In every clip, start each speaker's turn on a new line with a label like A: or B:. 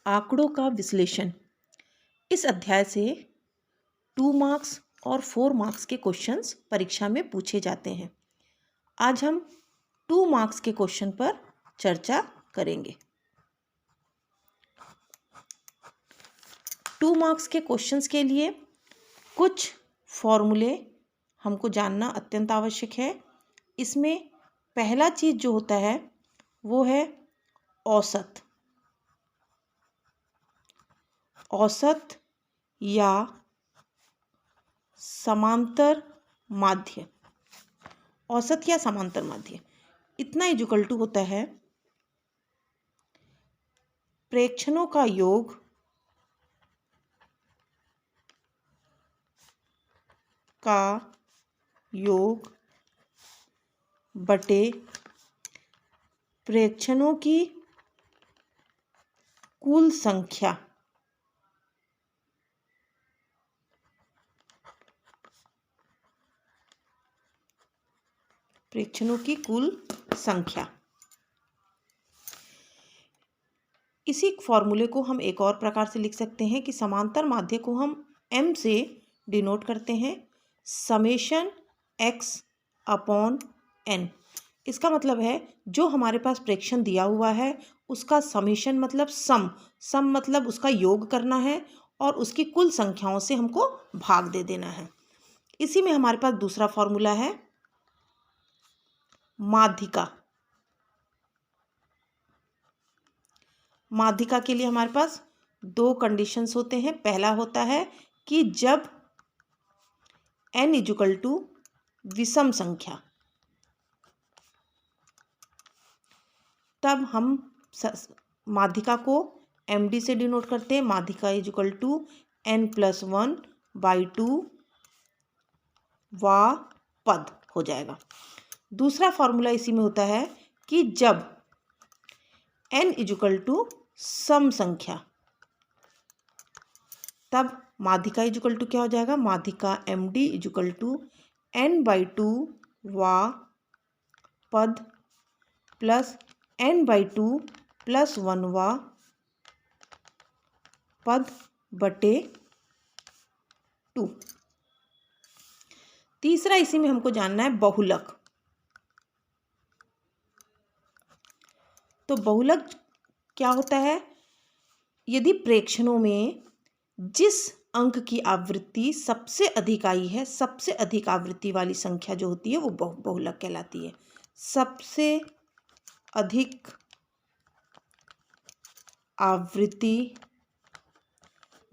A: आंकड़ों का विश्लेषण। इस अध्याय से 2 मार्क्स और 4 मार्क्स के क्वेश्चंस परीक्षा में पूछे जाते हैं। आज हम 2 मार्क्स के क्वेश्चन पर चर्चा करेंगे। 2 मार्क्स के क्वेश्चंस के लिए कुछ फॉर्मूले हमको जानना अत्यंत आवश्यक है। इसमें पहला चीज़ जो होता है वो है औसत। औसत या समांतर माध्य। औसत या समांतर माध्य इतना इक्वल टू होता है प्रेक्षणों का योग बटे प्रेक्षणों की कुल संख्या। प्रेक्षणों की कुल संख्या। इसी फॉर्मूले को हम एक और प्रकार से लिख सकते हैं कि समांतर माध्य को हम m से डिनोट करते हैं, समेशन x अपॉन n। इसका मतलब है जो हमारे पास प्रेक्षण दिया हुआ है उसका समेशन मतलब सम मतलब उसका योग करना है और उसकी कुल संख्याओं से हमको भाग दे देना है। इसी में हमारे पास दूसरा फॉर्मूला है माध्यिका। माध्यिका के लिए हमारे पास 2 कंडीशंस होते हैं। पहला होता है कि जब n इक्वल टू विषम संख्या, तब हम माध्यिका को md से डिनोट करते हैं। माध्यिका इक्वल टू n+1/2 वा पद हो जाएगा। दूसरा फॉर्मूला इसी में होता है कि जब n इक्वल टू सम संख्या, तब माध्यिका इक्वल टू क्या हो जाएगा, माध्यिका md इक्वल टू n/2 वा पद प्लस n/2 + 1 वा पद बटे 2। तीसरा इसी में हमको जानना है बहुलक। तो बहुलक क्या होता है, यदि प्रेक्षणों में जिस अंक की आवृत्ति सबसे अधिक आई है, सबसे अधिक आवृत्ति वाली संख्या जो होती है वो बहुलक कहलाती है। सबसे अधिक आवृत्ति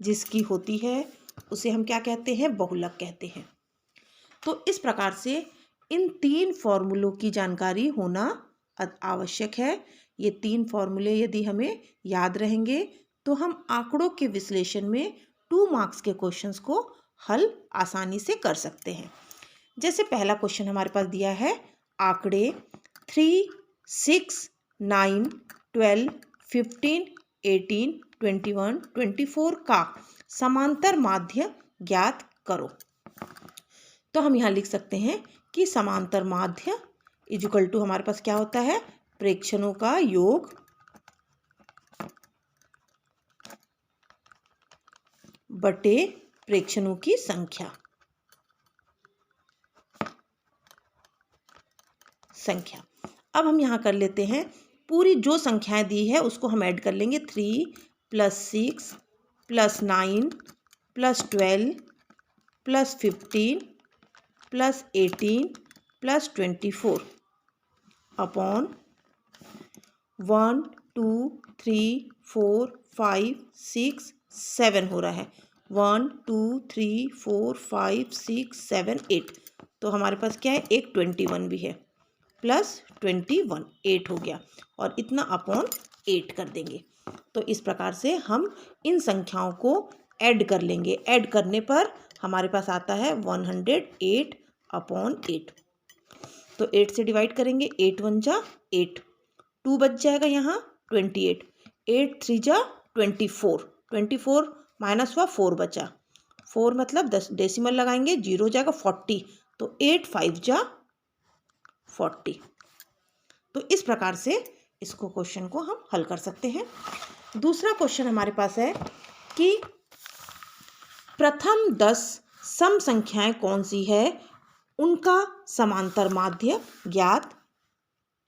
A: जिसकी होती है उसे हम क्या कहते हैं, बहुलक कहते हैं। तो इस प्रकार से इन 3 फॉर्मूलों की जानकारी होना आवश्यक है। ये 3 फॉर्मूले यदि हमें याद रहेंगे तो हम आंकड़ों के विश्लेषण में 2 मार्क्स के क्वेश्चंस को हल आसानी से कर सकते हैं। जैसे पहला क्वेश्चन हमारे पास दिया है, आंकड़े 3, 6, 9, 12, 15, 18, 21, 24 का समांतर माध्य ज्ञात करो। तो हम यहाँ लिख सकते हैं कि समांतर माध्य इक्वल टू हमारे पास क्या होता है, प्रेक्षणों का योग बटे प्रेक्षणों की संख्या। अब हम यहाँ कर लेते हैं, पूरी जो संख्याएं दी है उसको हम ऐड कर लेंगे। 3 + 6 + 9 + 12 + 15 + 18 + 24 अपॉन 1 2 3 4 5 6 7 हो रहा है। 1 2 3 4 5 6 7 8। तो हमारे पास क्या है, एक 21 भी है, प्लस 21 8 हो गया और इतना अपॉन 8 कर देंगे। तो इस प्रकार से हम इन संख्याओं को ऐड कर लेंगे। ऐड करने पर हमारे पास आता है 108/8। तो 8 से डिवाइड करेंगे, 8 1 जा 8, 2 बच जाएगा यहाँ 28, 8 3 जा 24, 24 माइनस हुआ 4 बचा, 4 मतलब 10 डेसिमल लगाएंगे 0 हो जाएगा 40। तो 8 5 जा 40। तो इस प्रकार से इसको क्वेश्चन को हम हल कर सकते हैं। दूसरा क्वेश्चन हमारे पास है कि प्रथम 10 सम संख्याएं कौन सी है, उनका समांतर माध्य ज्ञात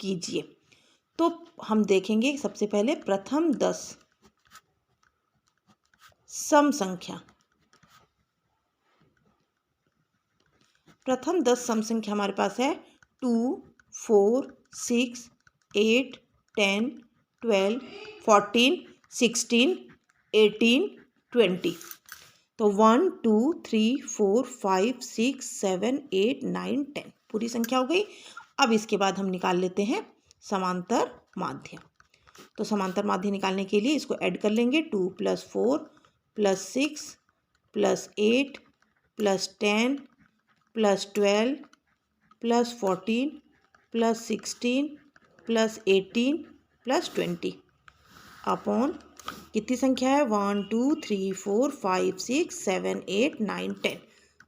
A: कीजिए। तो हम देखेंगे सबसे पहले प्रथम 10 सम संख्या। प्रथम 10 सम संख्या हमारे पास है 2, 4, 6, 8, 10, 12, 14, 16, 18, 20। तो 1, 2, 3, 4, 5, 6, 7, 8, 9, 10 पूरी संख्या हो गई। अब इसके बाद हम निकाल लेते हैं समांतर माध्य। तो समांतर माध्य निकालने के लिए इसको ऐड कर लेंगे। 2 + 4 + 6 + 8 + 10 + 12 + 14 + 16 + 18 + 20 अपॉन कितनी संख्या है 1, 2, 3, 4, 5, 6, 7, 8, 9, 10।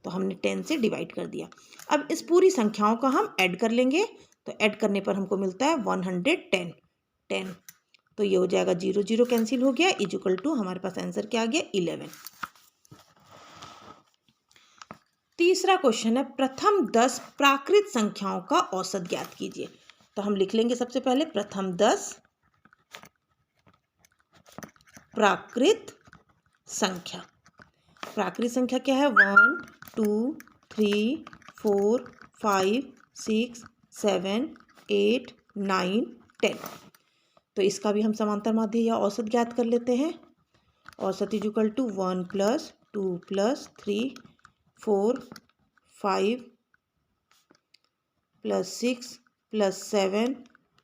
A: तो हमने 10 से डिवाइड कर दिया। अब इस पूरी संख्याओं का हम ऐड कर लेंगे। तो ऐड करने पर हमको मिलता है 110। 10 तो ये हो जाएगा 0 0 कैंसिल हो गया, इक्वल टू हमारे पास आंसर क्या आ गया 11। तीसरा क्वेश्चन है प्रथम 10 प्राकृत संख्याओं का औसत ज्ञात कीजिए। तो हम लिख लेंगे सबसे पहले प्रथम 10 प्राकृत संख्या। प्राकृत संख्या क्या है 1, 2, 3, 4, 5, 6, 7, 8, 9, 10। तो इसका भी हम समांतर माध्य या औसत ज्ञात कर लेते हैं। औसत इक्वल टू 1 + 2 + 3, 4, 5 + 6 + 7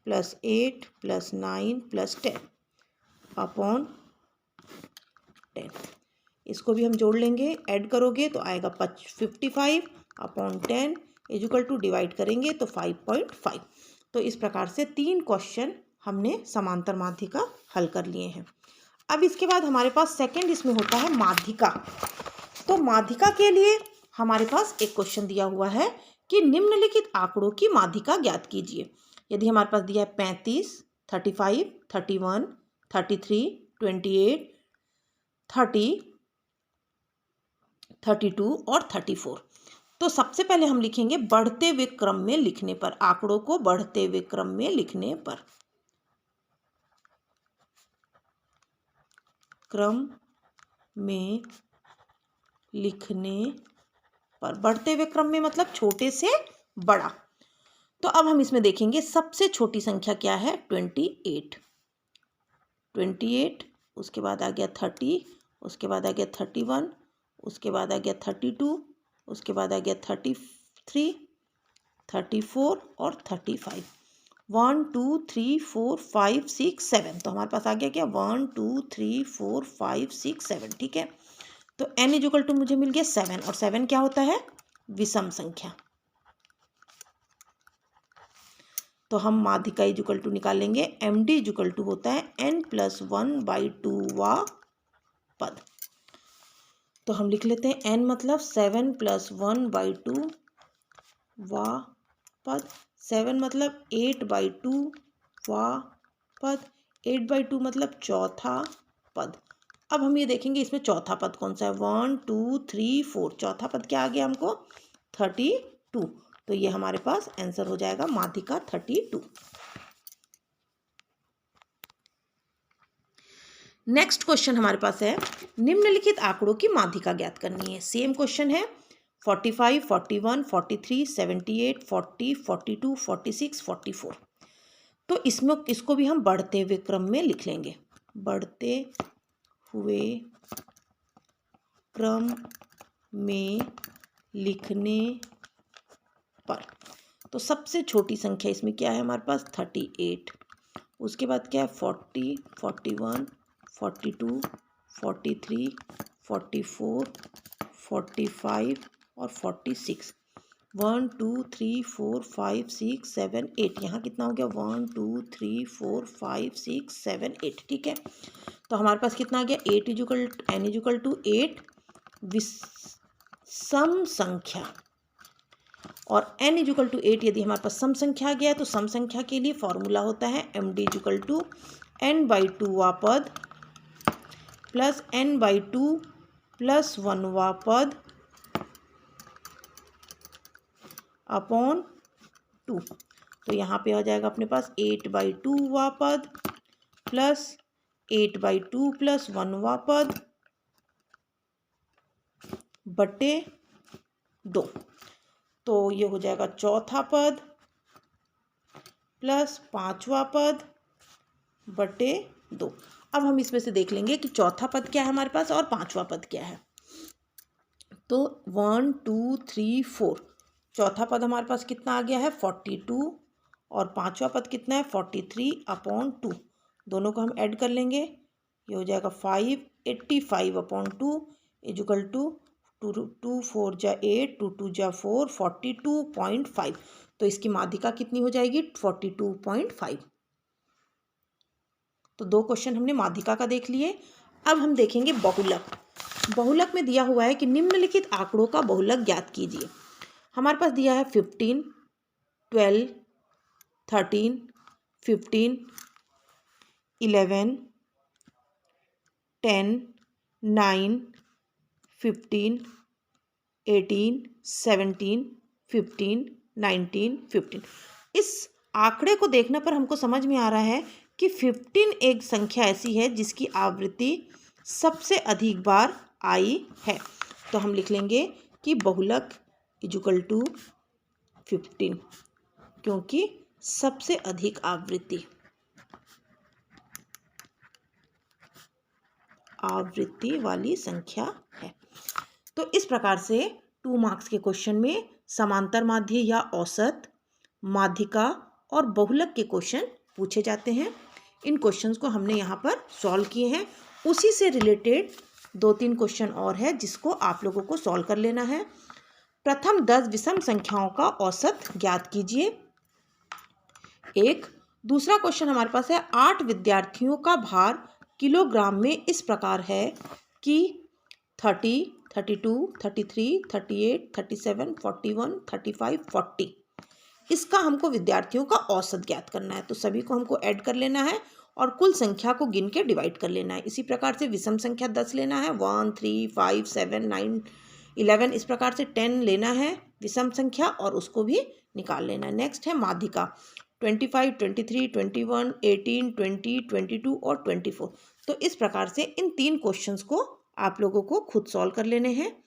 A: + 8 + 9 + 10 अपॉन 10। इसको भी हम जोड़ लेंगे, ऐड करोगे तो आएगा 55 अपॉन 10 इक्वल टू डिवाइड करेंगे तो 5.5। तो इस प्रकार से 3 क्वेश्चन हमने समांतर माध्य का हल कर लिए हैं। अब इसके बाद हमारे पास सेकंड इसमें होता है माध्यिका। तो माध्यिका के लिए हमारे पास एक क्वेश्चन दिया हुआ है कि निम्नलिखित आंकड़ों की माध्यिका ज्ञात कीजिए। यदि हमारे पास दिया है 35, 35, 31, 33, 28, 30, 32 और 34। तो सबसे पहले हम लिखेंगे बढ़ते हुए क्रम में लिखने पर, आंकड़ों को बढ़ते हुए क्रम में लिखने पर। क्रम में लिखने पर, बढ़ते हुए क्रम में मतलब छोटे से बड़ा। तो अब हम इसमें देखेंगे सबसे छोटी संख्या क्या है 28। 28, उसके बाद आ गया 30, उसके बाद आ गया 31, उसके बाद आ गया 32, उसके बाद आ गया 33, 34 और 35। 1, 2, 3, 4, 5, 6, 7। तो हमारे पास आ गया क्या 1, 2, 3, 4, 5, 6, 7। ठीक है, तो n इक्वल टू मुझे मिल गया 7 और 7 क्या होता है विषम संख्या। तो हम माध्यिका इक्वल टू निकालेंगे, md इक्वल टू होता है n + 1/2वां पद। तो हम लिख लेते हैं n मतलब 7 + 1/2वां पद, 7 मतलब 8/2वां पद, 8/2 मतलब चौथा पद। अब हम ये देखेंगे इसमें चौथा पद कौन सा है 1, 2, 3, 4। चौथा पद क्या आ गया हमको 32। तो ये हमारे पास आंसर हो जाएगा माध्यिका 32। नेक्स्ट क्वेश्चन हमारे पास है निम्नलिखित आंकड़ों की माध्यिका ज्ञात करनी है। सेम क्वेश्चन है 45, 41, 43, 78, 40, 42, 46, 44। तो इसमें इसको भी हम बढ़ते हुए क्रम में लिख लेंगे। बढ़ते हुए क्रम में लिखने पर, तो सबसे छोटी संख्या इसमें क्या है हमारे पास 38। उसके बाद क्या है 40, 41, 42, 43, 44, 45 और 46। 1, 2, 3, 4, 5, 6, 7, 8। यहाँ कितना हो गया 1, 2, 3, 4, 5, 6, 7, 8। ठीक है, तो हमारे पास कितना आ गया 8 इक्वल n इक्वल टू 8 विषम संख्या और n इक्वल टू 8 यदि हमारे पास सम संख्या आ गया है तो सम संख्या के लिए फॉर्मूला होता है md इक्वल टू n/2वां पद प्लस n/2 प्लस 1वां पद अपॉन 2। तो यहाँ पे आ जाएगा अपने पास 8/2वां पद प्लस 8/2 प्लस 1वां पद बटे 2। तो ये हो जाएगा चौथा पद प्लस 5वां पद बटे 2। अब हम इसमें से देख लेंगे कि चौथा पद क्या है हमारे पास और 5वां पद क्या है। तो 1 2 3 4, चौथा पद हमारे पास कितना आ गया है 42 और 5वां पद कितना है 43/2। दोनों को हम ऐड कर लेंगे, ये हो जाएगा 585/2 इजुकल टू 2 4 जा 8 2 2 जा 4 42.5। तो इसकी माध्यिका कितनी हो जाएगी 42.5। तो 2 क्वेश्चन हमने माध्यिका का देख लिए। अब हम देखेंगे बहुलक। बहुलक में दिया हुआ है कि निम्नलिखित आंकड़ों का बहुलक ज्ञात कीजिए। हमारे पास दिया है 15 12 13 15 11 10 9 15 18 17 15 19 15। इस आंकड़े को देखने पर हमको समझ में आ रहा है कि 15 एक संख्या ऐसी है जिसकी आवृत्ति सबसे अधिक बार आई है। तो हम लिख लेंगे कि बहुलक इजुकल टू 15, क्योंकि सबसे अधिक आवृत्ति वाली संख्या है। तो इस प्रकार से 2 मार्क्स के क्वेश्चन में समांतर माध्य या औसत, माध्यिका और बहुलक के क्वेश्चन पूछे जाते हैं। इन क्वेश्चंस को हमने यहाँ पर सॉल्व किए हैं। उसी से रिलेटेड 2-3 क्वेश्चन और है जिसको आप लोगों को सॉल्व कर लेना है। प्रथम 10 विषम संख्याओं का औसत ज्ञात कीजिए। एक दूसरा क्वेश्चन हमारे पास है 8 विद्यार्थियों का भार किलोग्राम में इस प्रकार है कि 30 32 33 38 37 41 35 40। इसका हमको विद्यार्थियों का औसत ज्ञात करना है। तो सभी को हमको ऐड कर लेना है और कुल संख्या को गिन के डिवाइड कर लेना है। इसी प्रकार से विषम संख्या 10 लेना है, 1 3 5 7 9 11। इस प्रकार से 10 लेना है विषम संख्या और उसको भी निकाल लेना है। नेक्स्ट है माध्यिका 25 23 21 18 20 22 और 24। तो इस प्रकार से इन 3 क्वेश्चंस को आप लोगों को खुद सॉल्व कर लेने हैं।